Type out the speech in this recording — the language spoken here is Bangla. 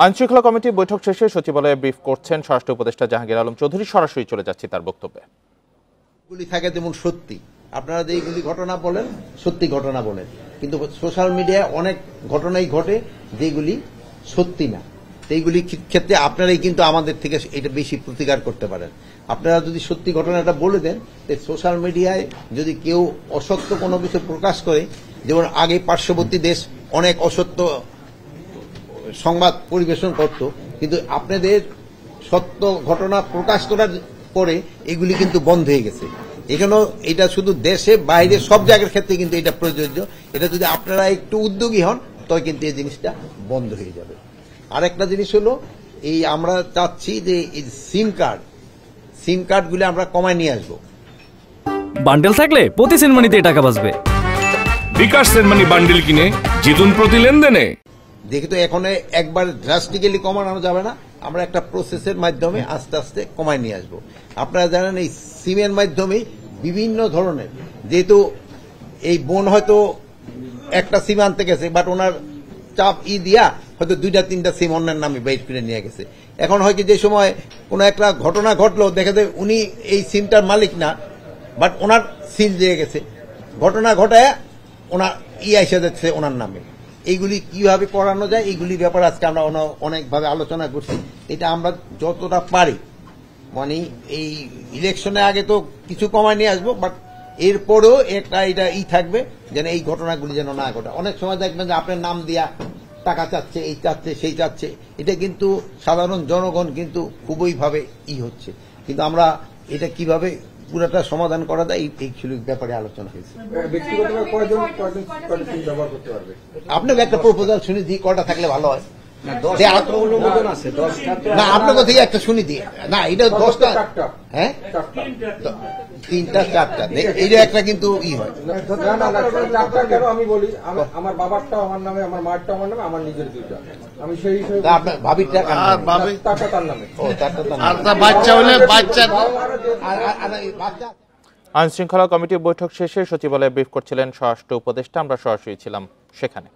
আইনশৃঙ্খলা কমিটি বৈঠক শেষে সচিবালয়ে ব্রিফ করছেন স্বরাষ্ট্র উপদেষ্টা জাহাঙ্গীর আলম চৌধুরী। সরাসরি চলে যাচ্ছি তার বক্তব্যে। গুলি থাকে যেমন সত্যি, আপনারা যেগুলি ঘটনা বলেন সত্যি ঘটনা বলেন, কিন্তু সোশ্যাল মিডিয়ায় অনেক ঘটনাই ঘটে যেগুলি সত্যি না। এইগুলি ক্ষেত্রে আপনারাই কিন্তু আমাদের থেকে এটা বেশি প্রতিকার করতে পারেন। আপনারা যদি সত্যি ঘটনাটা বলে দেন, সোশ্যাল মিডিয়ায় যদি কেউ অসত্য কোনো কিছু প্রকাশ করে, যেমন আগে পার্শ্ববর্তী দেশ অনেক অসত্য সংবাদ পরিবেশন করত, কিন্তু আপনাদের সত্য ঘটনা প্রকাশ করার পরে এগুলি কিন্তু বন্ধ হয়ে গেছে। এখানেও এটা শুধু দেশে বাইরে সব জায়গার ক্ষেত্রে কিন্তু এটা প্রযোজ্য। এটা যদি আপনারা একটু উদ্যোগী হন তবে কিন্তু এই জিনিসটা বন্ধ হয়ে যাবে। আরেকটা জিনিস হলো, এই আমরা চাচ্ছি যে এই সিম কার্ডগুলি আমরা কমায় নিয়ে আসবো। বান্ডেল থাকলে প্রতি সেনমানিতে টাকা বাঁচবে। বিকাশ সেনমানি বান্ডেল কিনে জিতুন প্রতি লেনদেনে। দেখি তো এখন একবার ড্রাস্টিক্যালি কমানো যাবে না, আমরা একটা প্রসেসের মাধ্যমে আস্তে আস্তে কমায় নিয়ে আসবো। আপনারা জানেন এই সিমের মাধ্যমে বিভিন্ন ধরনের, যেহেতু এই বোন হয়তো একটা সিম আনতে গেছে, বাট ওনার চাপ দিয়া হয়তো 2-3টা সিম অন্যের নামে বের করে নিয়ে গেছে। এখন হয় কি, যে সময় কোনো একটা ঘটনা ঘটলো, দেখা যায় উনি এই সিমটার মালিক না, বাট ওনার সিল দিয়ে গেছে, ঘটনা ঘটায় ওনার এসে যাচ্ছে ওনার নামে। এইগুলি কিভাবে করানো যায়, এইগুলির ব্যাপারে আজকে আমরা অনেকভাবে আলোচনা করছি। এটা আমরা যতটা পারি, মানে এই ইলেকশনের আগে তো কিছু কমায় নিয়ে আসবো, বাট এরপরেও একটা এটা থাকবে যেন এই ঘটনাগুলি যেন না ঘটে। অনেক সময় দেখবেন যে আপনার নাম দিয়া টাকা চাচ্ছে, এই চাচ্ছে, সেই চাচ্ছে, এটা কিন্তু সাধারণ জনগণ কিন্তু খুবই ভাবে হচ্ছে। কিন্তু আমরা এটা কিভাবে পুরোটা সমাধান করা যায় এই ব্যাপারে আলোচনা হয়েছে। আপনাকে একটা প্রপোজাল শুনে দিই, কটা থাকলে ভালো হয় না আপনাকে থেকে একটা শুনি দিয়ে। না এটা 10টা, হ্যাঁ 3টা 4টা, এইটা একটা কিন্তু হয়। আমি বলি আমার বাবারটাও আমার নামে, আমার মারটাও আমার নামে, আমার নিজের 2টা। আমি সেই হিসেবে আপনার ভাবির টাকা তার নামে। বাচ্চা হলে বাচ্চা। আইনশৃঙ্খলা কমিটির বৈঠক শেষে সচিবালয়ে ব্রিফ করছিলেন স্বরাষ্ট্র উপদেষ্টা। আমরা সরাসরি ছিলাম সেখানে।